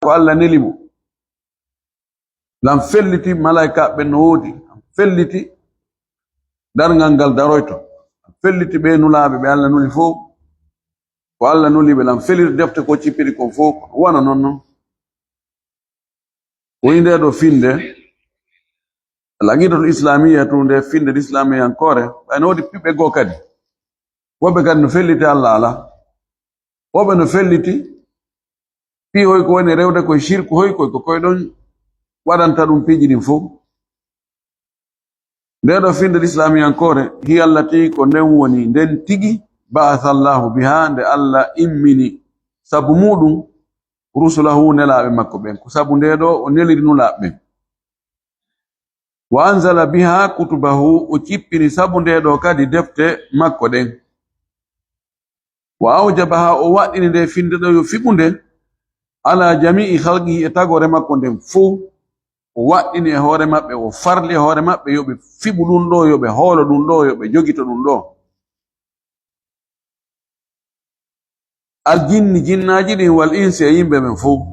ko Allah nelimu lam felliti malaika be no wodi felliti darngal ngal daroyto felliti be nulaabe be Allah nuli fo ko Allah nuli be lam felliti defte ko cipiri ko fo wana non winde do finde lagido islamiyya to nde finde islamiyya ankore bayno wodi pibbe go kadi wobe kadi no felliti Allah ala wobe no felliti pi hoy ko woni rewde ko shirku hoy ko koy don wadanta dum piji din fo ndedo finde islamiyya ankore hi allati ko nden woni nden tigi ba'athallahu biha nde Allah immini sabu mudum rusulahu nelabe makko ben ko sabu ndedo o neliri nulabe wa anzala biha kutubahu o cippini sabu ndedo kadi defte makko den wa awjabaha o wadini de finde do yo figunde ala jami'i khalqihi etagore makko den fu o wadini e hoore mabbe o farli hoore mabbe yobe fibu dun do yobe holo dun do yobe jogito dun do الجن جناجين والإنس يمبه من فوق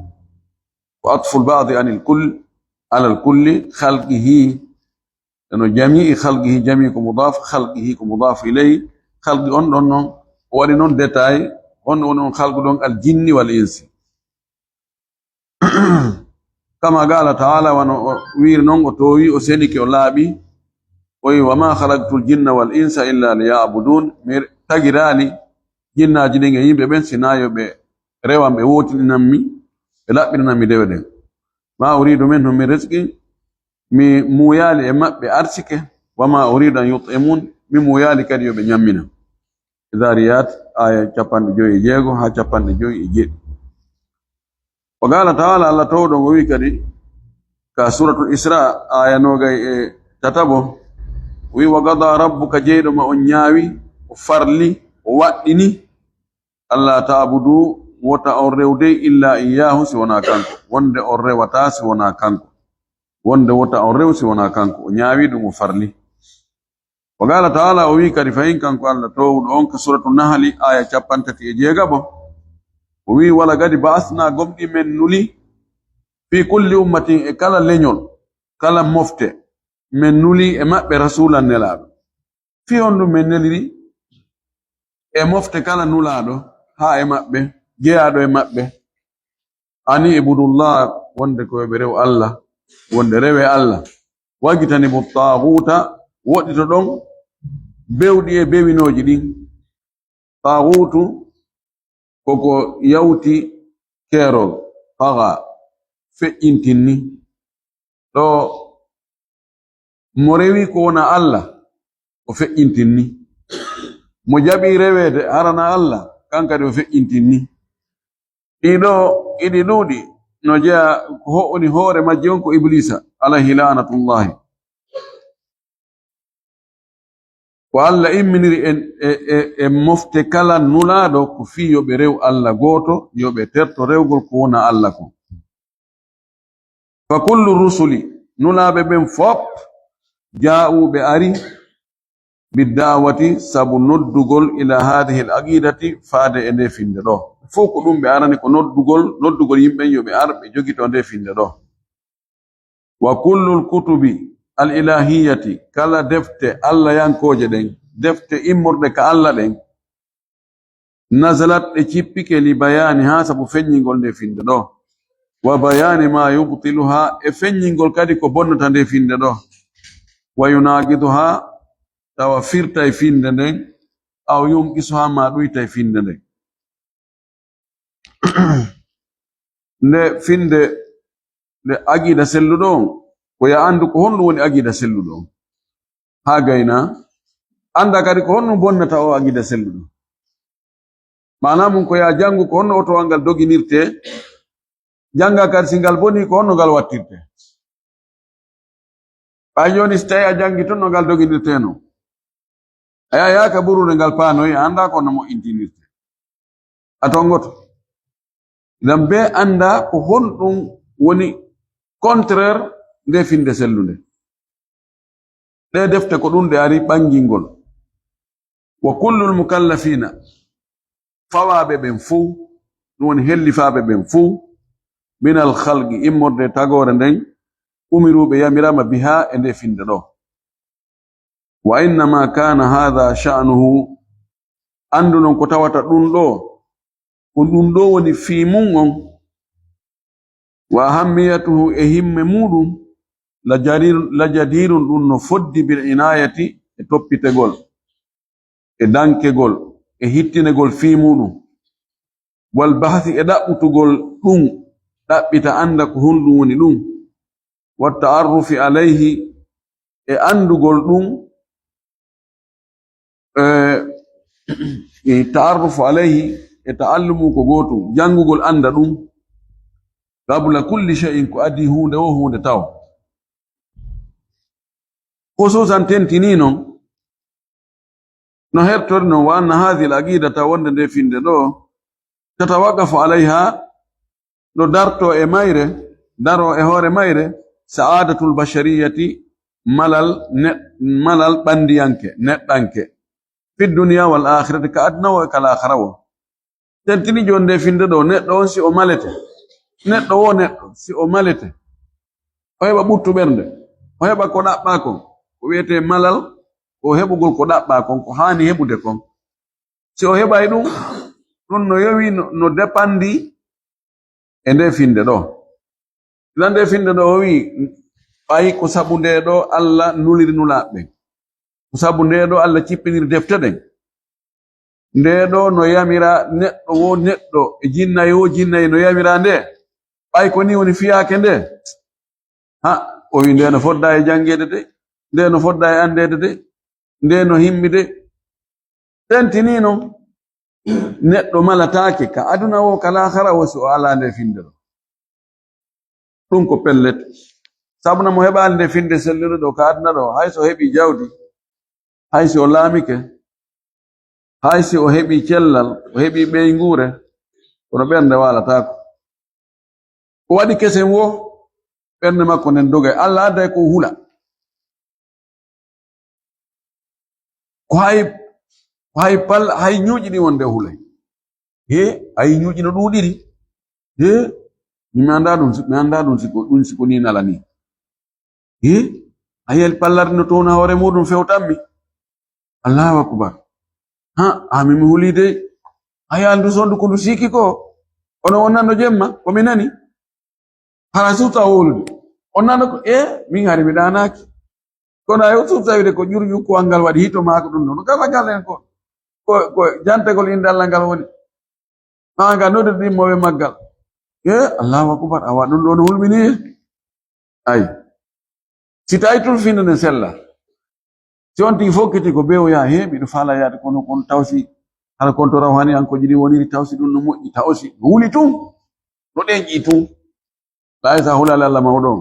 وأطف البعض عن الكل على الكل خلقه لأنه جميع خلقه جميع مضاف خلقه مضاف إليه خلق أن ورنون دتاي أن خلق دون الجن والإنس كما قال تعالى ويرنون وتوي أسنك ولابي وما خلقت الجن والإنس إلا ليعبدون تجرالي jinna jidinge yimbe ben sinayo be rewambe wotininammi be labbinammi dewden ma uridu minhum min rizqi mi muyali e mabbe arsike wama uridu an yut'imun mi muyali kadi yobe nyammina zariyat aya chapande joyi jego ha chapande joyi jeddi wa qala ta'ala Allah tawdo go wi kadi ka suratul isra aya nogay e tatabo wi wa qada rabbuka jeydo ma on nyaawi o farli o waddini Allah ta'budu wota on rewde illa iyyahu si wana kanko wonde on rewata si wana kanko wonde wota on rew si wana kanko nyaawi dum farli wa qala ta'ala o wi kadi fa in kanko Allah tawdo on ka suratul nahl aya 38 o wi wala gadi ba'athna gomdi men nuli fi kulli ummatin e kala lenyol kala mofte men nuli e mabbe rasulan nelado fi ondu men neliri e mofte kala nulaado ha e mabbe jeyaado e mabbe ani ibudullah wonde ko be rew Allah wonde rewe Allah wagitani bu taghuta wodi to don bewdi e bewinoji din taghutu koko yawti kerol faga fe intinni do morewi ko na Allah o fe intinni mo jabi rewede arana Allah kanka do fe intinni ido idi dudi no jea ho oni hore majji on ko iblisa alayhi la'natullah wa alla imminiri e mofte kala nulado ko fi yobe rew Allah goto yobe terto rewgol ko wona Allah ko fa kullu rusuli nulabe ben fop jaa'u be ari bidawati sabu noddugol ila hadhihi al-aqidati faade ende finde do foko dum be arani ko noddugol yimbe yobe arbe jogito ende finde do wa kullu al-kutubi al-ilahiyati kala defte Allah yankoje den defte immorde ka Allah den nazalat e cippike li bayani ha sabu fenyingol de finde do wa bayani ma yubtiluha e fenyingol kadi ko bonnata de finde do wa yunaqiduha tawa firta e finde nden aw yumkisuha ma ɗuyta e finde nden nde finde nde aqida selluɗo on ko ya andu ko honɗum woni aqida selluɗo on ha gayna anda kadi ko honɗum bonnata o aqida selluɗo mana mum ko ya jangu ko honno oto ngal doginirte janga kadi singal boni ko honno ngal wattirte ɓay joni so tawi a jangi ton no ngal doginirte no aya yaka burude ngal paanoyi anda ko no mo intinirte atongoto ngam be anda ko honɗum woni contraire nde finde sellude ɗe defte ko ɗum de ari ɓangingol wa kullul mukallafina fawaɓe ɓen fuu ɗum woni hellifaɓe ɓen fuu min al khalqi immorde tagore nden umiru be yamirama biha ende finde do wa inna ma kana hadha sha'nuhu andu non ko tawata dun do dun do woni fimun on wa ahammiyatuhu e himme mudum la jadirun dun no foddi bil inayati e toppitegol e dankegol e hittinegol fimudum wal bahthi e dabbutugol dum dabbita anda ko hundum woni dum wa ta'arrufi alayhi e andugol dum e ta'arrufu alayhi e ta'allumu ko goto jangugol anda dum qabla kulli shay'in ko adi hunde o hunde taw khususan tentinino no hertorno wa anna hadhihi al-aqidata wonde de finde do tatawaqafu alayha do darto e mayre daro e hore mayre sa'adatul bashariyati malal bandiyanke neddanke fi dunya wal akhirati ka adna wa kal akhirawo tentini jonde finde do neddo on si o malete neddo wo neddo si o malete o heba buttu bernde o heba ko dabba ko o wiete malal o hebugol ko dabba kon ko hani hebude kon si o hebay dum non no yowi no depandi e nde finde do lande finde do wi ay ko sabunde do Allah nuliri nulabbe ko sabunde do Allah cippinir defte den nde do no yamira neddo wo neddo e jinna yo jinna no yamira nde ay ko ni woni fiyaake nde ha o wi nde no fodda e jangede de nde no fodda e andede de nde no himmide tentinino neddo malataake ka aduna wo kala akhara wo so ala nde finde do dum ko pellet sabuna mo heba nde finde selludo do ka aduna do hay so hebi jawdi hay so laamike hay so o hebi cellal o hebi be ngure kono bernde wala taako ko wadi kesen wo bernde makko nen doga Allah adda ko hula ko hay pal hay nyuji ni wonde hulay he ay nyuji no dudiri he mi anda dum siko ni nalani he ayel pallar no tona hore mudum fewtammi Allahu akbar ha ami mi hulide ayal du sondu ko siki ko ono wonano jemma ko minani harasuta wolude onano ko min hari mi danaki kono ayo suta wide ko jurju ko angal wadi hito maako dum no kala galen ko jantegol inde Allah ngal woni manga nodde dimmo be maggal Allahu akbar awa dum don hulmini ay sitaitul finne sella tionti fokiti ko bewo ya hebi do fala yaade kono kon tawsi hala kon to rawhani an ko jidi woni tawsi dum no moƴƴi tawsi huli tum no denji tum laisa hulala Allah mawdon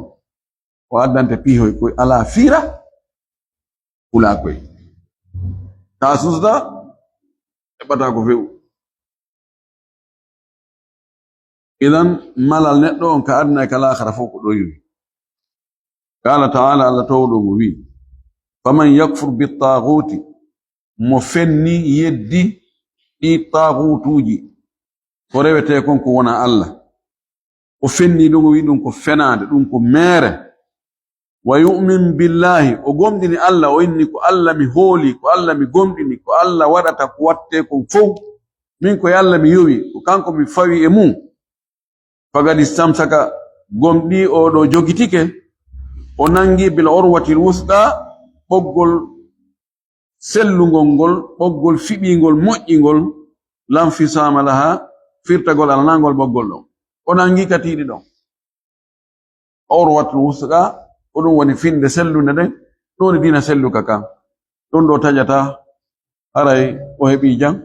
o addante pihoy ko ala fira hula koy tasusda e bata ko few idan malal neddo on ka adna kala akhara fo ko do yi qala ta'ala Allah tawdo mo wi faman yakfur bit taghuti mo fenni yeddi di taghutuji ko rewete kon ko wona Allah o fenni dum wi dum ko fenade dum ko mere wa yu'min billahi o gomdini Allah o inni ko Allah mi hooli ko Allah mi gomdini ko Allah wadata ko watte ko fow min ko yalla mi yowi ko kanko mi fawi e mum fagadi samsaka gomdi o do jogitike o nangi bil urwatil wusda boggol sellungol ngol boggol fibingol moƴƴingol lam fisama laha firtagol alnangol boggol do o nangi katidi do urwatul wusda odum woni finde sellunde den don dina selluka kam don do tajata aray o hebi jam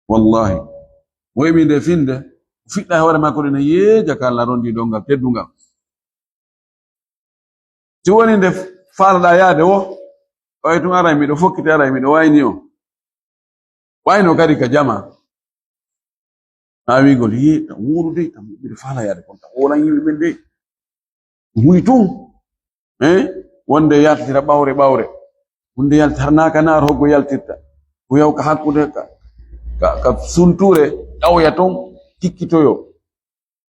wallahi o hebi de finde fidda hore makko dina yeja kala rondi dongal teddungal ti woni de falda yaade wo o tun aray mi do fokkiti aray mi do wayni o wayno kadi ka jama awi gol yi wuru de tam bi fala yaade kon ta wala yimbe ben de huni tum wonde yaltira bawre wonde yaltarnaka nar hoggo yaltirta ko yaw ka hakkude ka sunture dawya ton tikkitoyo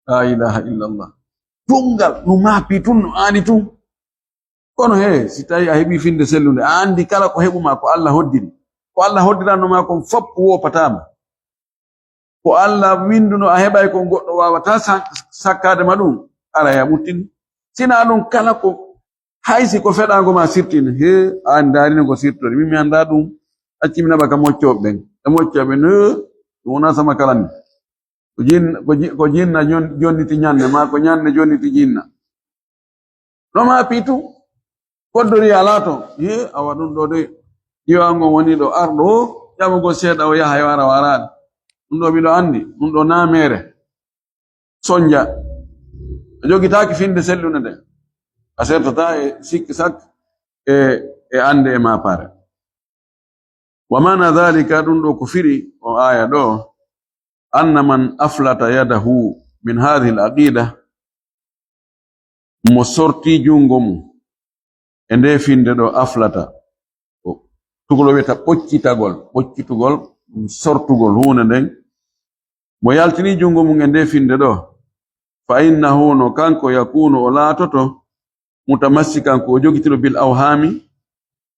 la ilaha illa Allah tungal no mapi tun no ani tun kono he si tawi a heɓi finde sellunde a andi kala ko heɓuma ko Allah hoddiri ko Allah hoddirano ma kon fop wopatama ko Allah winduno a heɓay ko goɗɗo wawata sakkade ma ɗum ara ya ɓuttin sina ɗum kala ko haysi ko feɗago ma sirtin he an darino ko sirtode min mi anda ɗum accimi naɓa ka moccoɓe ɓen e moccoɓe no ɗum wona sama kalani ko jinna jonniti ñande ma ko ñande jonniti jinna ɗoma piitu koddori ala to he awa ɗum ɗo de yiwango woni ɗo arɗo ƴamugo seeɗa o yaha e wara warade ɗum ɗo miɗo andi ɗum ɗo namere sonja a jogitaki finde sellunde nde a sertata e sikki sak e ande e ma pare wa mana dhalika ɗum ɗo ko firi o aya ɗo anna man aflata yadahu min hadhihi al-aqida mo sorti jungo mum e nde finde ɗo aflata tugulo wiyata ɓoccitugol sortugol hunde nden mo yaltini jungo mum e nde finde ɗo fa innahu no kanko yakunu o laatoto mutamassikan ko o jogitiro bil awhami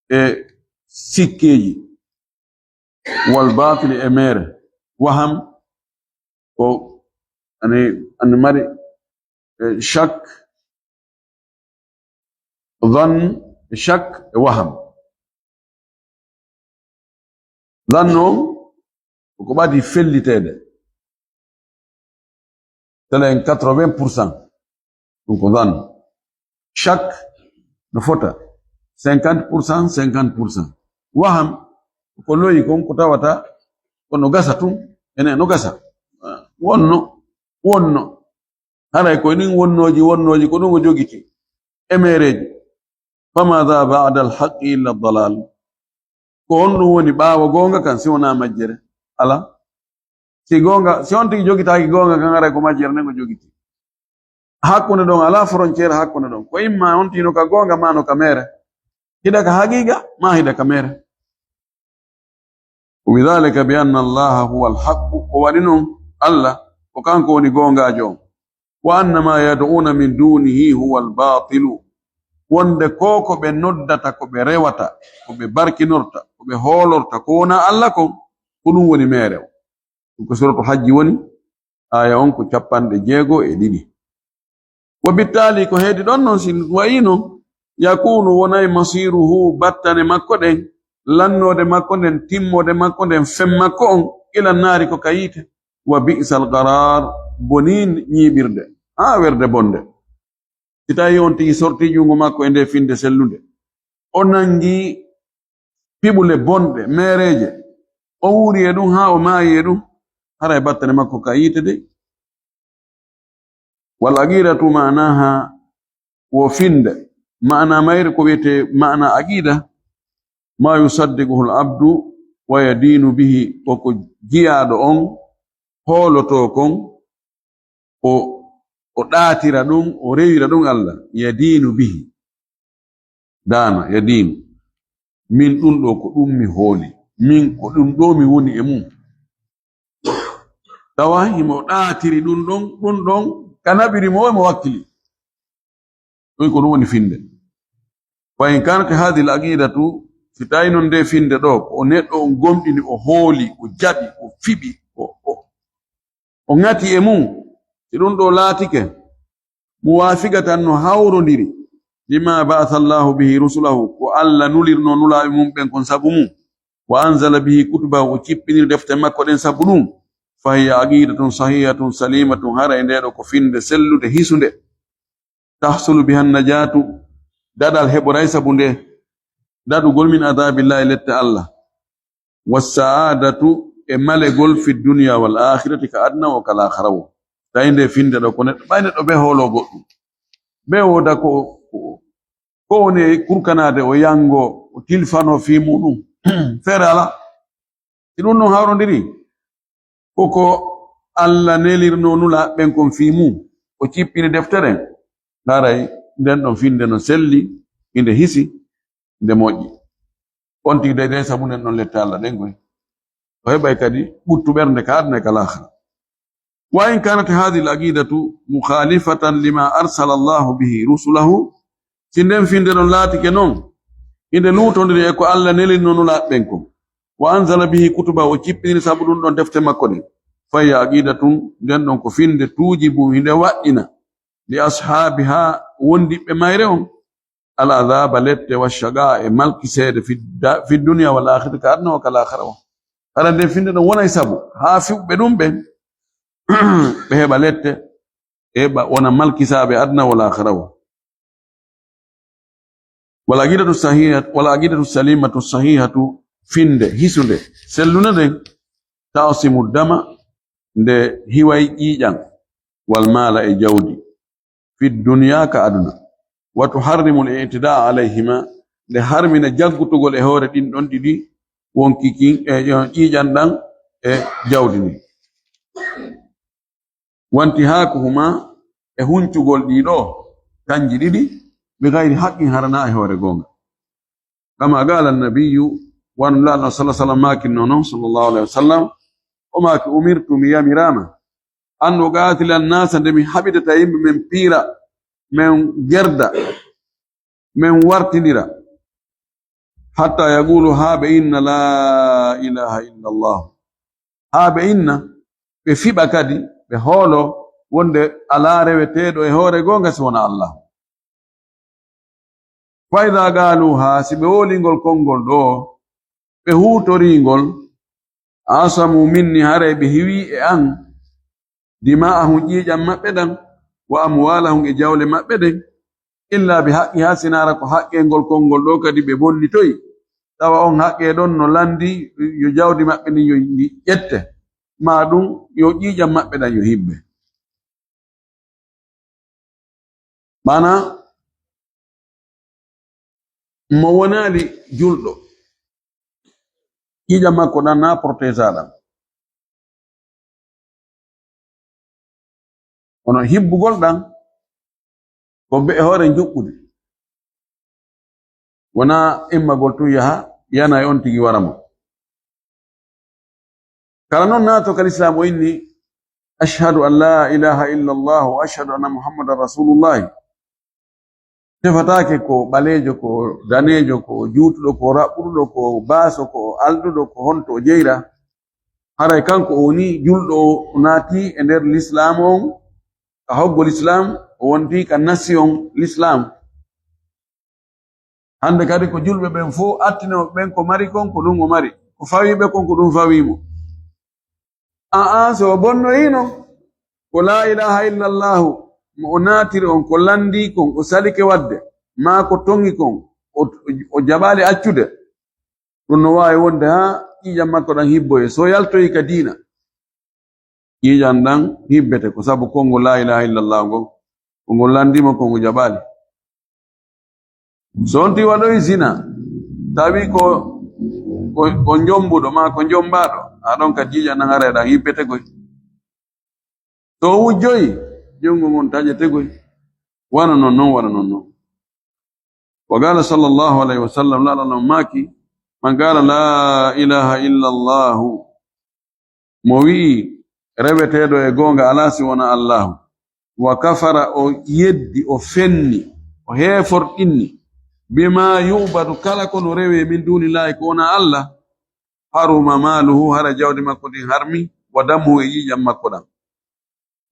e sikkeji wal batili e mere waham ko ani mari shak dhan shak e waham dhanno ko ɓadi fellitede telen 80% ɗum ko dhan shak no fota 50% waham ko loyi kon ko tawata kono gasa tun ene no gasa wonno haray ko nin wonnoji ko ɗum o jogiti emereji famadha ba'da al-haqqi illa ad-dalal ko honɗum woni ɓaawo gonga kan si wona majjere ala si on tigi jogitaki gonga kan haray ko majjere nden o jogiti hakkunde ɗon ala frontiére hakkunde ɗon ko imma on tino ka gonga ma no ka mere hiɗa ka haqiqa ma hiɗa ka mere وبذلك بأن الله هو الحق ووالنهم الله وكان كوني غونغا جون وأن ما يدعون من دونه هو الباطل wonde koko ɓe noddata ko ɓe rewata ko ɓe barkinorta ko ɓe hoolorta ko wona Allah kon ko ɗum woni mere o ɗum ko suratul hajji woni aya on ko 62 wa bittali ko heedi ɗon noon si wayino yakunu wonay masiruhu battane makko ɗen lannode makko nden timmode makko nden fem makko on ila naari ko kayite wa bi'sal qarar bonin ñiɓirde ha werde bonde si tawi on tigi sorti jungo makko e nde finde sellunde o nangi piɓule bonɗe mereje o wuri e ɗum ha o maayi e ɗum hara e battane makko kayite de wal aqidatu ma'naha wo finde ma'na mayre ko wiyete ma'na aqida ma yusaddiquhu al-abdu wa yadinu bihi koko jiyaɗo on hooloto kon o ɗaatira ɗum o rewira ɗum Allah yadinu bihi dana yadinu min ɗum ɗo ko ɗum mi hooli min ko ɗum ɗo mi woni e mum tawa himo ɗaatiri ɗum ɗon kanaɓiri mo mo wakkili ɗoy ko ɗum woni finde fa in kanat hadhihi al-aqidatu si tawi non nde finde ɗo o neɗɗo on gomɗini o hooli o jaɓi o fiɓi o ŋati e mum si ɗum ɗo laatike muwafiga tan no hawrodiri lima ba'atha Allahu bihi rusulahu ko Allah nulirno nulaaɓe mum ɓen kon sabu mum wa anzala bihi kutubahu o cippiniri defte makko ɗen sabu ɗum fa hiya aqidatun sahihatun salimatun hara e ndeɗo ko finde sellude hisunde tahsulu biha najatu daɗal heɓoray sabu nde daɗugol min adabillahi lette Allah wassaadatu e malegol fi dunya wal akhirati ka adna o kala akhirawo tawi nde finde ɗo ko neɗɗo ɓay neɗɗo ɓe hoolo goɗɗum ɓe woda ko woni kurkanade o yango o tilfano fi muɗum feere ala si ɗum non hawrodiri koko Allah nelirno nula ɓen kon fi mum o cippini deftere haray nden ɗon finde no selli inde hisi nde moƴƴi on tigi de sabu nen ɗon lette Allah ɗen koy o heɓay kadi ɓuttu ɓernde ka adna e kala akhira وإن كانت هذه العقيدة مخالفة لما أرسل الله به رسله سندم فيندن لاتي كنون إن لوتون دي أكو الله نيلي نونو لا بينكم وأنزل به كتبا وكيبين سابدون دون دفت مكوني فهي عقيدة دون كفين توجب هند وإنا لأصحابها وندي بمايرهم العذاب لت والشقاء ملك سيد في الدنيا والآخرة كأنه وكالآخرة قال دي فيندن وانا يسابو هافي بدون بين بهبا لت إبا وانا ملك سابي أدنى والآخرة والعقيدة الصحيحة والعقيدة السليمة الصحيحة finde hisunde selluna den tawsimu dama nde hiway ƴiƴan wal mala e jawdi fi dunya ka aduna wa tuharrimu al-i'tidaa alayhima nde harmina jaggutugol e hoore ɗin ɗon ɗiɗi wonki ƴiƴan ɗan e jawdi ni wanti hakuhuma e huncugol ɗiɗo kanji ɗiɗi bi gayri haqqin harana e hoore gonga kama qala an-nabiyyu وأن الله صلى الله عليه وسلم ماكن صلى الله عليه وسلم وما أمرتم يا مرامة أن نقاتل الناس عندما حبيت تيم من بيرا من جردة من ورتنرا حتى يقولوا ها بإن لا إله إلا الله ها بإن في بكادي بهولو وند على ربتيدو هوري غونغا سونا الله فإذا قالوها سبولينغول كونغول دو be hutoringol asamu minni hare be hiwi e an dima'ahum ƴiƴam maɓɓe ɗan wa amwalahum e jawle maɓɓe ɗen illa bi haqqi ha sinara ko haqqengol kongol ɗo kadi ɓe bollitoyi tawa on haqqe ɗon no landi yo jawdi maɓɓe ni yo ƴette ma ɗum yo ƴiƴam maɓɓe ɗan yo hibbe mana mo wonali julɗo ƴiƴam makko ɗan na protégeaɗam kono hibbugol ɗan ko be hoore juɓɓude wona immagol tun yaha yana e on tigi waramo kala noon naato kal islam o inni ashhadu an la ilaha illa allah wa ashhadu anna muhammadan rasulullahi tefatake ko ɓalejo ko danejo ko juutuɗo ko raɓɓuɗo ko baaso ko alduɗo ko honto jeyra haray kanko o woni julɗo o naati e nder l'islam on ka hoggol islam o wonti ka nassi on l'islam hande kadi ko julɓe ɓen fof attinoɓe ɓen ko mari kon ko ɗum o mari ko fawiɓe kon ko ɗum fawimo so o bonnoyino ko la ilaha illallahu mo o naatiri on ko landi kon o salike wadde ma ko tongi kon o jaɓali accude ɗum no wawi wonde ha ƴiƴam makko ɗan hibboye so yaltoyi ka diina ƴiƴam ɗan hibbete ko sabu kongo la ilaha illallah ngon ko ngol landimo kongo jaɓali so onti waɗoyi zina tawi ko jombuɗo ma ko jombaɗo aɗon ka ƴiƴam ɗan ara ɗan hibbete koy so wujjoyi jungo mon taƴetegoy wana non wa qala sallallahu alayhi wa sallam la maki man qala la ilaha illa allah mo wi reweteɗo e gonga ala si wona allah wa kafara o yeddi o fenni o heforɗinni bima yubadu kala kono rewe min dunillahi ko wona allah haruma maluhu hara jawdi makko ɗin harmi wa damuhu e ƴiƴam makko ɗan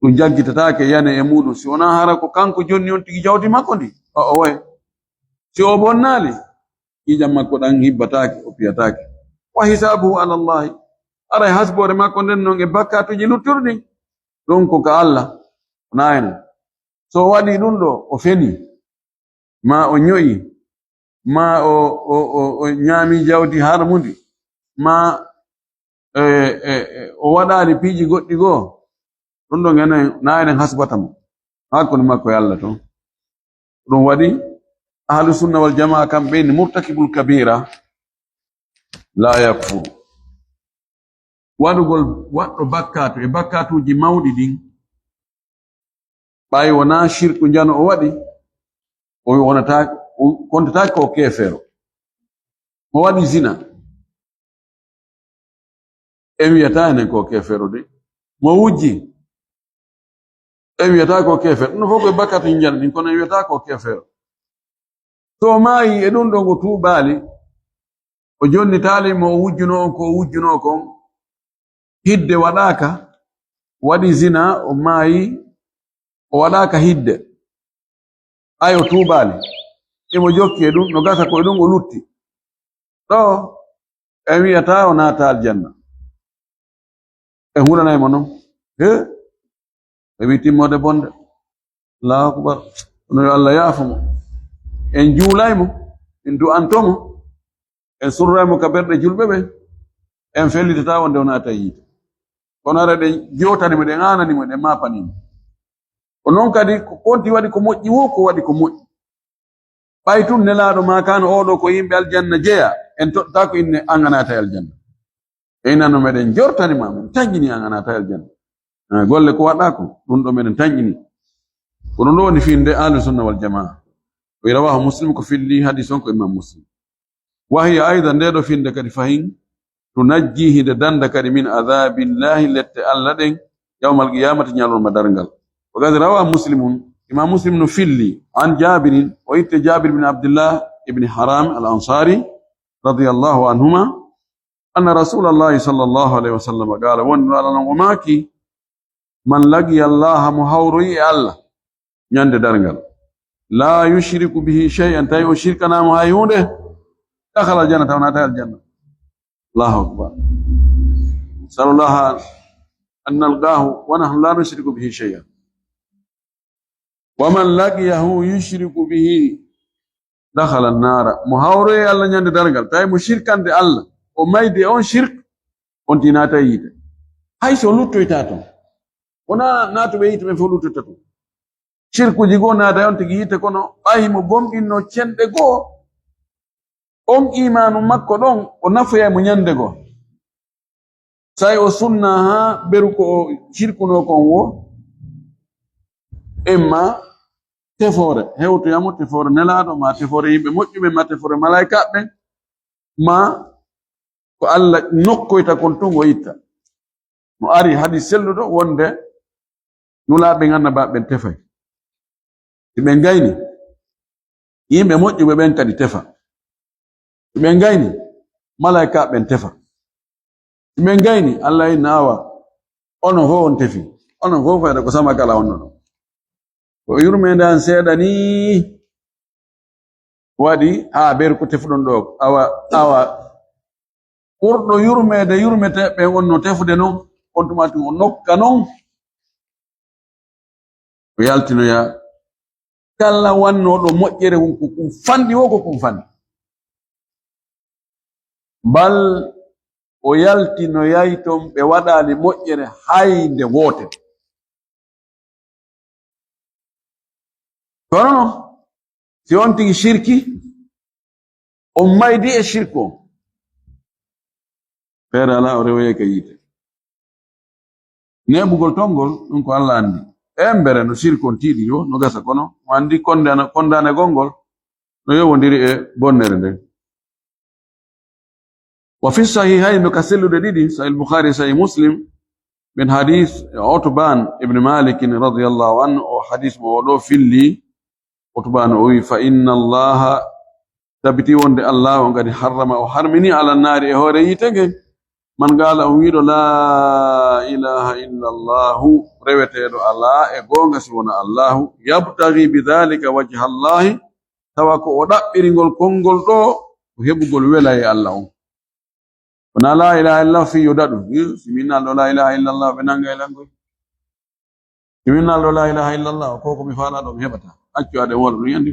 ɗum jaggitatake yana e muɗum si wona hara ko kanko jonni on tigi jawdi makko ndi o way si o bonnali ƴiƴam makko ɗan hibbatake o piyatake wa hisabuhu ala llahi aray hasbore makko nden noon e bakkatuji lutturɗi ɗon ko ka allah nayno so waɗi ɗum ɗo o feni ma o ño'i ma o ñaami jawdi harmundi ma o waɗali piiji goɗɗi goo ɗum ɗo na enen hasbata mo hakkude makko e Allah to ɗum waɗi ahlu sunna wal jamaa kamɓe ni murtakibul kabira la yakfur waɗugol waɗɗo bakkatu e bakkatuji mawɗi ɗin ɓayi wona shirku jano o waɗi o wonata kontatake ko kefero o waɗi zina en wiyata enen ko kefero de mo wujji wiyata ko kefer no foko bakati janni kono wiyata ko kefer to mai e ɗum ɗo ngo tuubaali o jonni taalimo o wujjuno kon hidde waɗaka waɗi zina o maayi o waɗaka hidde ayo tuubaali emo jokki e ɗum no gasa ko e ɗum o lutti ɗo e wiyata o naata aljanna e hulanaymo noon e wi timmode bonde allahu akbar no yo Allah yaafumo en juulaymo en du'antomo en surraymo ka ɓerɗe julɓe ɓe en fellitata wonde o naata yiite kono ara ɗen jotanimo ɗen ananimo ɗen mapanimo ko noon kadi ko konti waɗi ko moƴƴi wo ko waɗi ko moƴƴi ɓay tun nelaɗo ma kano oɗo ko yimɓe aljanna jeeya en toɗɗata ko inne an a naata aljanna e nano meɗen jortanima men tañƴini an a naata aljanna golle ko waɗako ɗum ɗo meɗen tañƴini kono ɗo woni finde ahlu sunna wal jamaa o rawahu muslim ko filli hadis on ko imam muslim wahiya aidan ndeɗo finde kadi fahin tunajji hinde danda kadi min adabillahi lette allah ɗen yawmal qiyamati ñalolma dargal wa qad rawa muslimun imam muslim no filli an jabirin o itte jabir bin abdullah ibn haram al ansari radiyallahu anhuma anna rasulallahi sallallahu alaihi wasallam qala wonno wamaki man laqiya allah mo hawroyi e allah ñande dargal la yushriku bihi shay'an tawi o shirkanamo hay hunde dakhala aljannata wa nata aljanna allahu akbar sallallahu an nalqahu wa nahnu la nushriku bihi shay'an wa man laqiyahu yushriku bihi dakhala an-nara mo hawroyi allah ñande dargal tawi mo shirkande allah o mayde on shirk on tinata yiite hay so luttoyta ton wona naatuɓe yiite ɓen fof luttoyta ton shirkuji goo naata on tigi yiite kono ɓayimo gomɗinno cenɗe goo on imanu makko ɗon o nafoyaymo ñande goo say o sunna ha beru ko o shirkuno kon wo emma tefore hewtoyamo tefore nelaɗo ma tefore yimɓe moƴƴuɓe ma tefore malaikaɓe ma ko allah nokkoyta kon tun o itta no ari hadi selluɗo wonde nulaɓe annabaɓe tefay si ɓe gayni yimɓe moƴƴuɓe ɓen kadi tefa si ɓe gayni malaikaɓe tefa si ɓe gayni allah inna awa onon fof on tefi onon fof fayda ko sama kala onno ɗon ko yurmede an seeɗa ni waɗi ha ɓeer ko tefuɗon ɗo awa ɓurɗo yurmete ɓe wonno tefude noon on tumati o nokka noon o yaltinoya kala wannoɗo moƴƴere wonko kum fanɗi wo ko kum fanɗi bal o yaltinoyay ton ɓe waɗali moƴƴere hayde wotere kono noon si on tigi shirki on maydi e shirku on feere ala o rewoye ka yiite neɓugol tongol ɗum ko allah andi embere no shirku on tiiɗi yo no gasa kono mo andi kondane gongol no yowodiri e bonnere nden wa fi sahihayn no ka sellude ɗiɗi sahih bukhari sahih muslim min hadith utban ibn malik radiyallahu anhu o hadith mo oɗo filli utban o wi fa inna allaha tabiti wonde allah on kadi harrama o harmini ala nari e hoore yitege man gala on wiɗo la ilaha illa allahu reweteɗo ala e gonga si wona allahu yabtaghi bidhalika wajha allahi tawa ko o ɗaɓɓirigol konngol ɗo ko heɓugol wela e allah on wona la ilaha illallah fi yodaɗu siminalɗo la ilaha illallah ɓe nanga e langoy siminalɗo la ilaha illallah ko komi faalaɗo mi heɓata accu aɗe wona ɗum yandi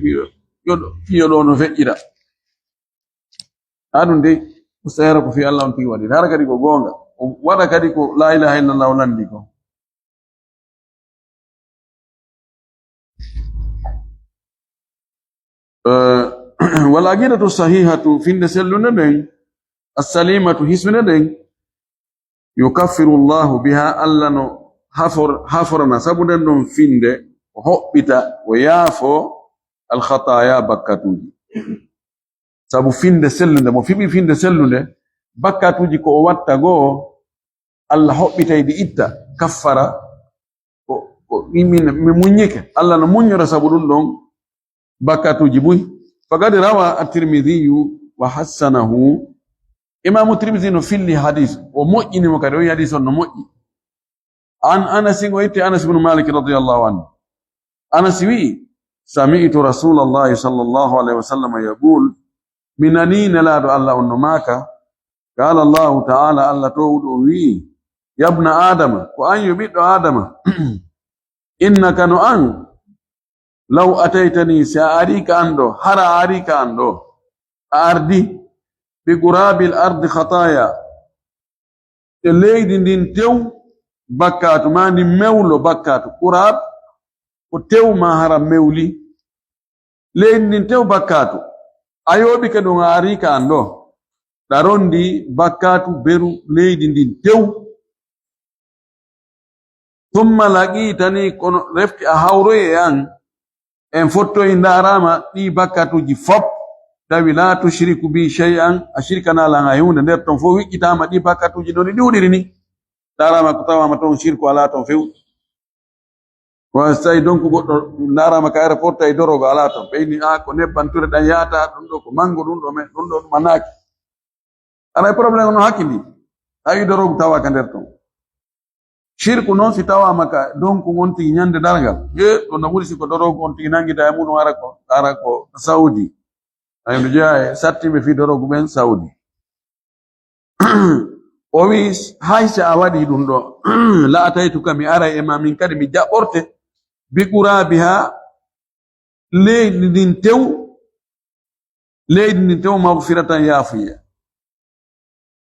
fiyo ɗo no feƴƴiɗa ha ɗum dey ustahera ko fi allah on tigi waɗi hara kadi ko gonga o waɗa kadi ko la ilaha illallah o landi ko wal aqidatu sahihatu finde sellunde nden assalimatu hismine nden yukaffiru llahu biha allah no haforana sabu nden ɗon finde o hoɓɓita o yaafo alkhataya bakkatuji sabu finde sellunde mo fiɓi finde sellunde bakkatuji ko o watta goo allah hoɓɓitaydi itta kaffara ko min munyike Allah no munyora sabudun don bakatu jibuy faqad rawa at-Tirmidhi wa hasanahu Imam Tirmidhi no filli hadith o mo'ini mo kadi o hadith on no mo'yi an Anas goyti Anas ibn Malik radiyallahu anhu Anas wi sami'tu Rasulullah sallallahu alaihi wasallam yaqul minanina la do Allah on maka qala Allah ta'ala Allah tawdu wi ya ibn adam wa an yubidu adama innaka no an law ataitani sa'arika ando hara arika ando ardi bi qurabil ardi khataya leydi ndin tew bakkatu mandi mewlo bakkatu qurab ko tew ma hara mewli leydi ndin tew bakkatu ayobi ke do arika ando darondi bakkatu beru leydi ndin tew thumma laqitani kono refti a hawroye an en fotto e ndarama ɗi bakkatuji fop tawi la tushriku bi shay'an ashirkana la ngayunde nder ton fo wikkitama ɗi bakkatuji ɗon ɗi ɗiwɗiri ni ndarama ko tawama ton shirku ala ton few wa sai donc goɗɗo ndarama ka aéroport tay dorogo ala ton ɓeyni ko nebbanture ɗan yaata ɗum ɗo ko mango ɗum ɗo men ɗum ɗo manaki ana probléme no hakkili tawi dorogo tawaka nder ton shirku non si tawama ka donc wonti nyande dargal to no ɓuri siko dorogo on tigi nangita e muɗum ara ko Saudi ayno jeeya e sattiɓe fi dorogo ɓen Saudi o wi haysa a waɗi ɗum ɗo la ataytuka mi ara e ma min kadi mi jaɓɓorte bi qurabiha leydi ndin tew magfiratan yafuya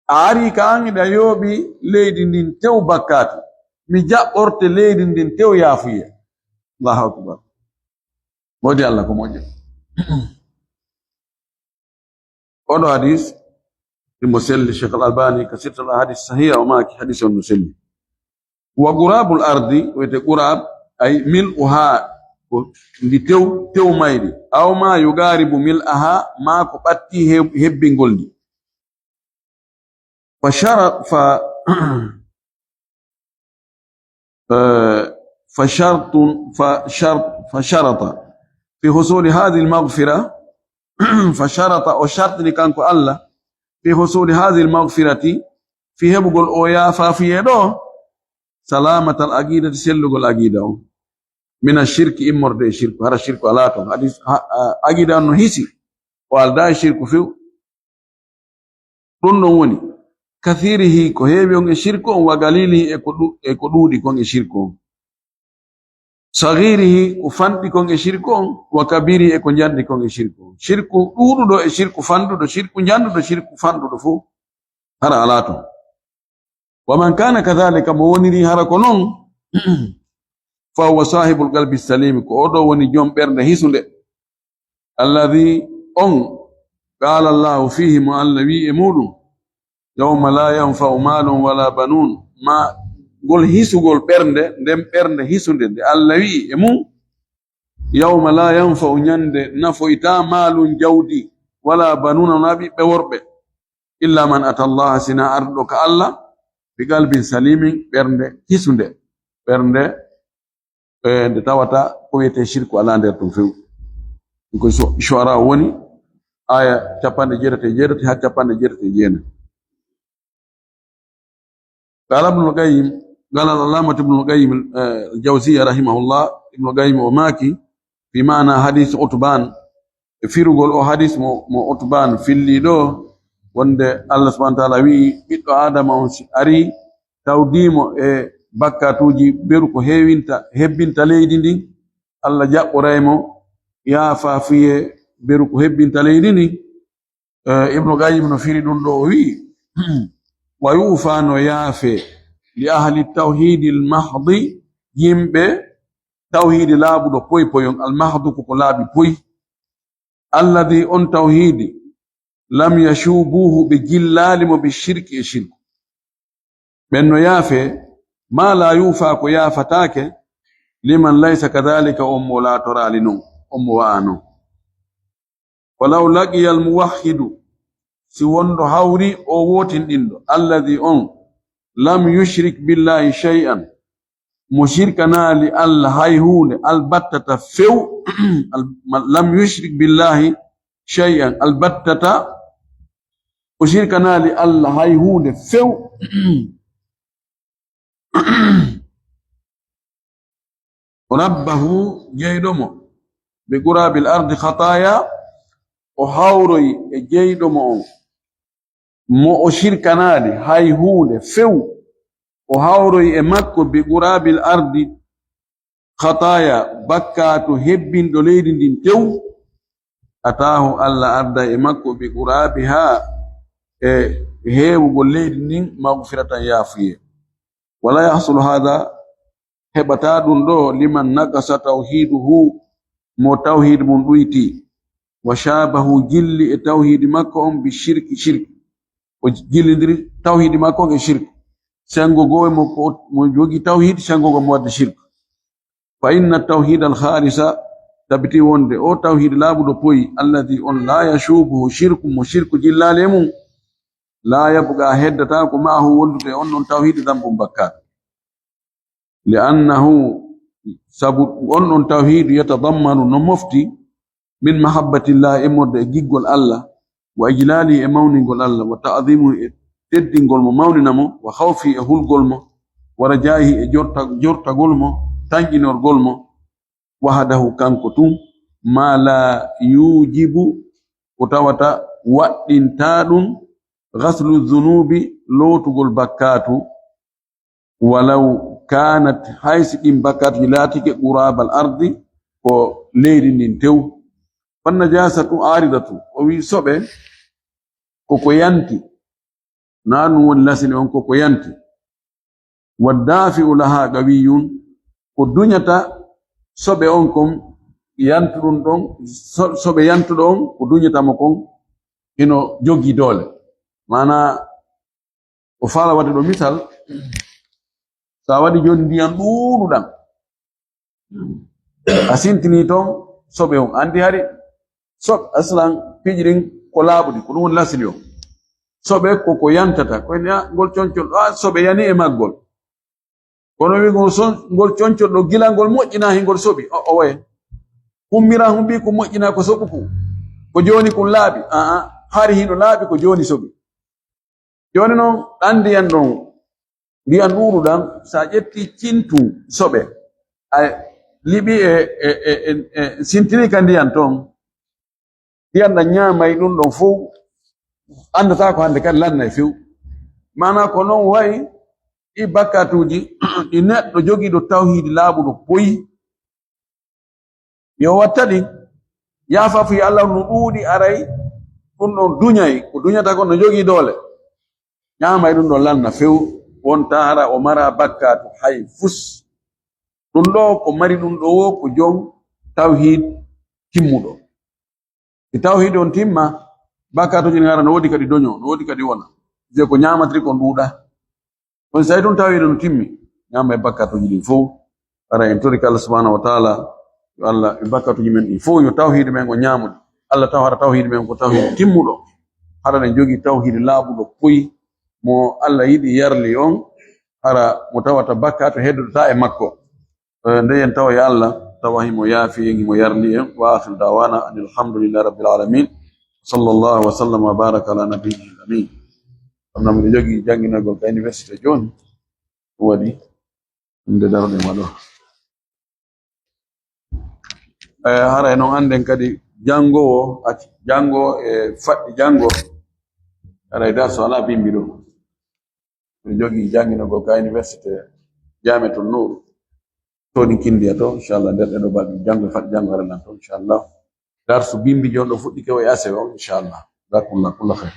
a ari ka angiɗa yooɓi leydi ndin tew bakkatu mi jaɓɓorte leydi ndin tew yafuya Allahu akbar wodi Allah ko moƴƴo oɗo hadis ɗimo selli Cheikh Al-Albani ka sirtal ahadis sahiha o maki hadis on no selli wa qurabul ardi wete qurab ay mil'uha ko ndi tew maydi aw ma yugaribu mil'aha ma ko ɓatti hebbingol ndi فشرط في حصول هذه المغفرة فشرط أو شرط لكان الله في حصول هذه المغفرة في هبقل أويا ففي يدو سلامة الأقيدة سلق الأقيدة من الشرك إمر دي شرك هذا الشرك علاتهم حديث أقيدة أنه هيسي والدا الشرك فيه رنوني كثيره كهيبيون الشرك وقليله اكدودي كون الشرك صغيره كفاندي كون الشرك وكبيره اكنجاندي كون الشرك شرك دودو دو الشرك فاندو دو شرك نجاندو دو شرك فاندو دو فو هذا علاتهم ومن كان كذلك مونيري هركونون فهو صاحب القلب السليم كودو وني جوم بيرنde hisунde الذي قال الله فيه مؤلوي امودو يوم لا ينفع مال ولا بنون ما قول hisugol bernde ndem bernde hisунde de Allah wi e mum yawma la yanfa'u nyande nafoita malun jawdi wala banuna nabi be worbe illa man ata Allah sina ardo ka Allah bi qalbin salimin bernde hisunde bernde de tawata ko wete shirku ala nder tum few ko shuara woni aya capande jeerete ha capande jeerete قال ابن القيم قال العلامة ابن القيم الجوزية رحمه الله ابن القيم وماكي في معنى حديث عتبان في رجل حديث عتبان في الليدو وند الله سبحانه وتعالى وي بيدو آدم أري توديمو bakkatuji beru ko hebbinta leydi ndi Allah jaɓɓoraymo yaafafiye beru ko hebbinta leydi ndi Ibnu Qayyim no firi ɗum ɗo o wi wa yufa no yaafe li ahli tawhidi almahdi yimɓe tawhidi laabuɗo poyon almahdu ko laabi poy alladi on tawhidi lam yashubuhu bi jillalimo bi shirki e shirku ɓen no yaafe ما لا يوفى كيا فتاك لمن ليس كذلك لا ترى لنو وانو ولو لقي الموحد سيوندو هاوري او ووتين ديندو الذي لم يشرك بالله شيئا mushirka nali Allah hayhunde albattata few lam yushrik billahi shay'an albattata mushirka nali Allah hayhunde few rabbahu jeydomo bi qurabil ardi khataya o hawroy e jeydomo on mo o shirkanade hayhunde few o hawroy e makko bi qurabil ardi khataya bakkato hebbinɗo leydi ndin tew atahu Allah arda e makko bi qurabiha e heewugol leydi ndin magfiratan yafuye wala yahsulu hada heɓata ɗum ɗo liman nakasa tawhiduhu mo tawhid mum ɗuyti wa shabahu jilli e tawhidi makko on bi shirki shirki o jillidiri tawhidi makko on e shirki sengo gowe mo jogi tawhid sengo go mo wadde shirk fa inna tawhid al kharisa tabiti wonde o tawhid laabuɗo poyi alladhi on la yashubuhu shirku mo shirku jillale mum la yabqa heddata ko maahu wondude on non tawhid dambum bakkat li'annahu sabu on non tawhid yatadammanu no mofti min mahabbatillah emode giggol Allah wa ijlali e mawningol Allah wa ta'dhimu e teddingol mo mawninamo wa khawfi e hulgol mo wa rajahi e jortagol mo tanginorgol mo wahdahu kanko tum ma la yujibu ko tawata waɗɗinta ɗum ghaslu dhunubi lotugol bakkatu walau kanat haysi ɗin bakkatuji laatike qurabal ardi ko leydi ndin tew fannajasatu aridatu o wi soɓe koko yanti nanu woni lasini on koko yanti waddafi'u laha qawiyun ko duñata soɓe on kon yantuɗum ɗon soɓe yantuɗo on ko duñatamo kon ino jogi doole mana o fala wadde ɗo misal sa waɗi joni ndiyam ɗuuɗuɗam a sintini toon soɓe on andi hari soɓe aslan pijirin ko laaɓuɗi ko ɗum woni lasili o soɓe koko yantata koyne ngol concol ɗo soɓe yani e maggol kono wi ngol concol ɗo gilangol moƴƴina hingol soɓi o waye hummira humbi ko moƴƴina ko soɓu ko joni kon laaɓi hari hino laaɓi ko joni soɓi joni noon ɗan ndiyan ɗon ndiyan ɗuuɗuɗam sa ƴetti cintu soɓe a liɓi e sintini ka ndiyan toon ndiyan ɗan ñaamay ɗum ɗon fof andata ko hande kadi lanna e few mana ko noon wayi ɗi bakkatuji ɗi neɗɗo jogiiɗo tawhidi laaɓuɗo poyi yo watta ɗi yaafafu yo Allah no ɗuuɗi aray ɗum ɗon duñay ko duñata ko no jogii doole ñaamay ɗum ɗon lanna few wonta hara o mara bakkatu hay fus ɗum ɗo ko mari ɗum ɗo ko jon tawhid timmuɗo e tawhid on timma bakkatuji ngara no wodi kadi doño no wodi kadi wona je ko ñaamatiri kon ɗuuɗa on say ɗum tawhid no timmi ñaama e bakkatuji ɗin fof ara en tori Allah subhanahu wa ta'ala yo Allah e bakkatuji men ɗin fof yo tawhid men o ñaamude Allah taw hara tawhid men ko tawhid timmuɗo hara ne jogi tawhid laaɓuɗo poyi mo Allah yiɗi yarli on hara mo tawata bakkatu heddota e makko ndeyen tawa ya Allah tawa himo yaafi en himo yarli en wa akhiru dawana alhamdulillahi rabbil alamin sallallahu wa sallam wa baraka ala nabiyil amin amna mi jogi janginagol ka université joni waɗi nde darde maɗo hara noon anden kadi jangowo e faɗɗi jango hara darso ala bimbi ɗo mi jogi janginagol ka université Jami'atul Nur toni kindiya to inchallah nder ɗeɗo balɗe jango e faɗɗi jango hara nan to inchallah darsu bimbi jon ɗo fuɗɗi kewo e ase o inchallah jazakumullah kulla khair